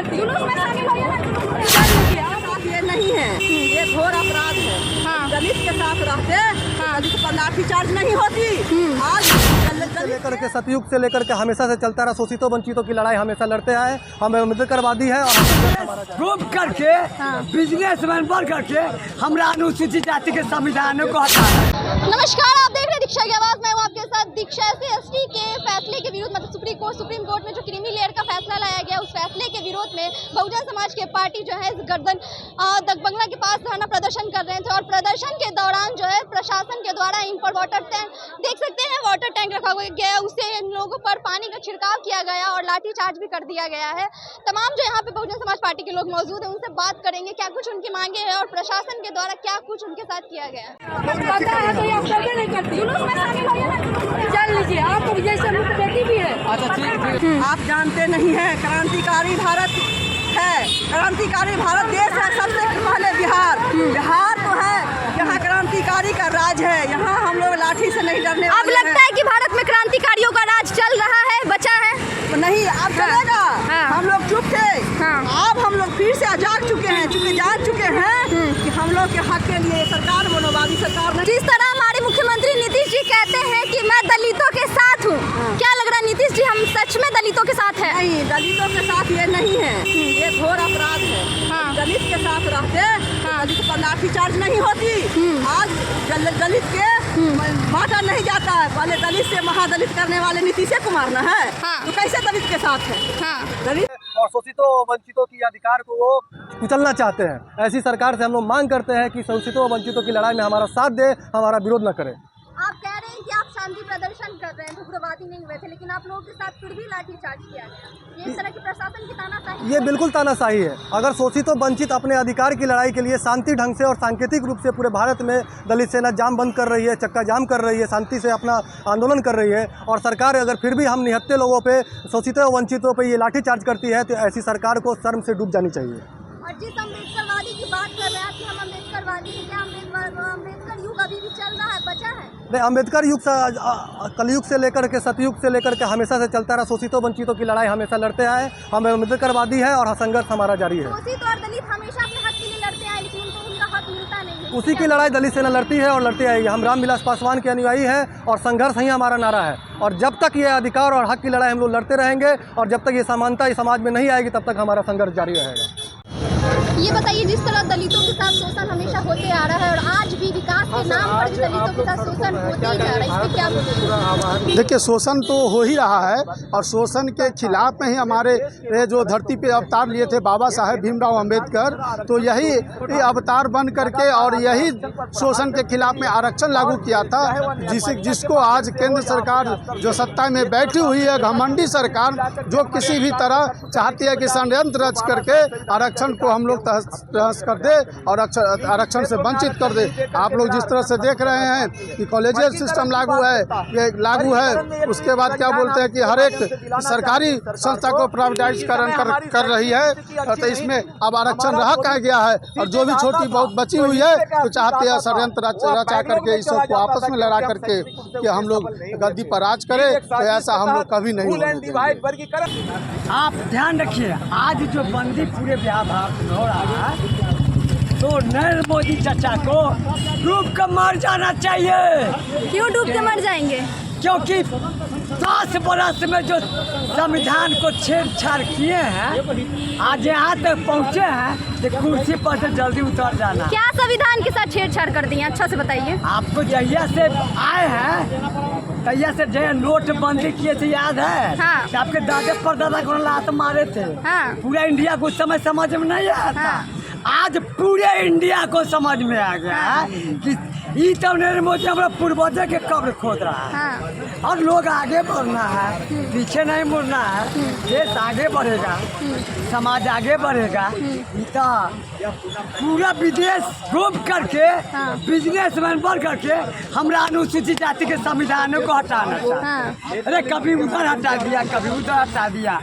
करती। जुलूस में शामिल होइए ना, जुलूस में शामिल होइए। आप ये नहीं है, ये घोर अपराध है। हाँ। दलित के साथ रहते दलित पर लाठीचार्ज नहीं होती। आज से लेकर के सतयुग से लेकर के हमेशा से चलता रहा, शोषितों वंचितों की लड़ाई हमेशा लड़ते आए। हम अम्बेडकरवादी है और रूप करके बिजनेसमैन बन करके हमरा अनुसूचित जाति के संविधान को हटाना। नमस्कार, आप देख रहे हैं दीक्षा की आवाज। मैं हूं आपके साथ दीक्षा। SC के फैसले के विरोध मतलब सुप्रीम कोर्ट में जो क्रीमी लेयर का फैसला लाया गया, उस फैसले के विरोध में बहुजन समाज के पार्टी जो है गर्दन दकबंगला के पास धरना प्रदर्शन कर रहे थे और प्रदर्शन के दौरान जो है प्रशासन के द्वारा इन पर वाटर टैंक देख सकते हैं, वाटर टैंक रखा गया, उससे इन लोगों पर पानी का छिड़काव किया गया और लाठीचार्ज भी कर दिया गया है। तमाम जो यहाँ पे बहुजन समाज पार्टी के लोग मौजूद हैं, उनसे बात करेंगे क्या कुछ उनकी मांगे हैं और प्रशासन के द्वारा क्या कुछ उनके साथ किया गया है। पता है तो आप करते नहीं करती। जुलूस में शामिल होइए ना, जुलूस में चल लीजिए। आप जैसे मुझे बेटी भी है। अच्छा ठीक। आप जानते नहीं है, क्रांतिकारी भारत है, क्रांतिकारी भारत देश है। सबसे पहले बिहार तो है, यहाँ क्रांतिकारी का राज है। यहाँ हम लोग लाठी से नहीं डरने अब वाले लगता है कि भारत में क्रांतिकारियों का राज चल रहा है, बचा है नहीं, अब चलेगा। हम लोग चुप थे, अब हम लोग फिर से जाग चुके हैं, चूंकि जाग चुके हैं कि हम लोग के हक के लिए सरकार मनोवादी सरकार नहीं। जिस तरह हमारे मुख्यमंत्री नीतीश जी कहते हैं कि मैं दलितों के साथ हूँ, क्या लग रहा है नीतीश जी हम सच में दलितों के साथ हैं? नहीं, दलितों के साथ ये नहीं है, ये घोर अपराध है। दलित के साथ रहते दलित पर लाठीचार्ज नहीं होती। आज दलित के बांटा नहीं जाता है। पहले दलित से महादलित करने वाले नीतीश कुमार न है, तो कैसे दलित के साथ है? दलित और शोषितों वंचितों की अधिकार को वो कुचलना चाहते हैं। ऐसी सरकार से हम लोग मांग करते हैं कि शोषितों वंचितों की लड़ाई में हमारा साथ दे, हमारा विरोध न करे। आप कह रहे हैं कि आप शांति प्रदर्शन कर रहे हैं, उग्रवादी नहीं हुए थे, लेकिन आप लोगों के साथ फिर भी लाठीचार्ज किया गया। ये इस तरह की प्रशासन की तानाशाही, ये बिल्कुल तानाशाही है। अगर शोषितों वंचित अपने अधिकार की लड़ाई के लिए शांति ढंग से और सांकेतिक रूप से पूरे भारत में दलित सेना जाम बंद कर रही है, चक्का जाम कर रही है, शांति से अपना आंदोलन कर रही है, और सरकार अगर फिर भी हम निहत्थे लोगों पे, शोषितों वंचितों पे ये लाठीचार्ज करती है, तो ऐसी सरकार को शर्म से डूब जानी चाहिए। और जिस अम्बेडकरवादी की बात कर रहे हैं कि हम अम्बेडकरवादी हैं, क्या अम्बेडकर युग अभी भी चल रहा है, बचा है? नहीं, अम्बेडकर युग से, कलयुग से लेकर के सतयुग से लेकर के हमेशा से चलता रहा, शोषितों वंचितों की लड़ाई हमेशा लड़ते आए। हम अम्बेडकरवादी है और संघर्ष हमारा जारी है। शोषित और दलित हमेशा अपने हक के लिए लड़ते आए, लेकिन उनको उनका हक मिलता नहीं है। उसी की लड़ाई दलित सेना लड़ती है और लड़ती आएगी। हम रामविलास पासवान के अनुयायी हैं और संघर्ष ही हमारा नारा है। और जब तक ये अधिकार और हक की लड़ाई हम लोग लड़ते रहेंगे और जब तक ये समानता इस समाज में नहीं आएगी, तब तक हमारा संघर्ष जारी रहेगा। ये बताइए, जिस तरह दलितों के साथ शोषण हमेशा होते आ रहा है और आज भी विकास के नाम पर भी दलितों के साथ शोषण होते ही जा रहा है, इस पे क्या बोलेंगे? देखिए, शोषण तो हो ही रहा है और शोषण के खिलाफ में ही हमारे जो धरती पे अवतार लिए थे बाबा साहेब भीमराव अंबेडकर, तो यही अवतार बन करके और यही शोषण के खिलाफ में आरक्षण लागू किया था, जिसको आज केंद्र सरकार जो सत्ता में बैठी हुई है, घमंडी सरकार, जो किसी भी तरह चाहती है कि षड्यंत्र रच करके आरक्षण को हम लोग तहस कर दे और आरक्षण से वंचित कर दे। आप लोग जिस तरह से देख रहे हैं कि कॉलेजियल सिस्टम लागू है, ये लागू है, उसके बाद क्या बोलते हैं कि हर एक सरकारी संस्था को प्राइवेटाइजकरण कर रही है, तो इसमें अब आरक्षण रह कह गया है और जो भी छोटी बहुत बची हुई है तो चाहते हैं षड्यंत्र रचा करके इस सबको आपस में लड़ा करके कि हम लोग गद्दी पर राज करें, तो ऐसा हम लोग कभी नहीं होगा। आप ध्यान रखिए, आज जो बंदी पूरे बिहार भारत में हो रहा है, तो नरेंद्र मोदी चाचा को डूब कर मर जाना चाहिए। क्यों डूब के मर जाएंगे? क्योंकि 10 बरस में जो संविधान को छेड़छाड़ किए हैं, आज यहाँ तक पहुँचे हैं कि कुर्सी पर से जल्दी उतर जाना। क्या संविधान के साथ छेड़छाड़ कर दिए, अच्छा से बताइए। आपको जहिया से आए हैं तहिया से जो नोटबंदी किए थे, याद है? हाँ। कि आपके दादे परदादा को लात मारे थे। हाँ। पूरा इंडिया को उस समय समझ में नहीं आया था। आज पूरे इंडिया को समझ में आ गया कि ये तो नरेंद्र मोदी हमारा पूर्वजों के कब्र खोद रहा है और लोग आगे बढ़ना है, पीछे नहीं मुड़ना है। देश आगे बढ़ेगा, समाज आगे बढ़ेगा। तो पूरा विदेश घूम करके बिजनेसमैन बन करके हमरा अनुसूचित जाति के संविधान को हटाना था। अरे कभी उधर हटा दिया, कभी उधर हटा दिया।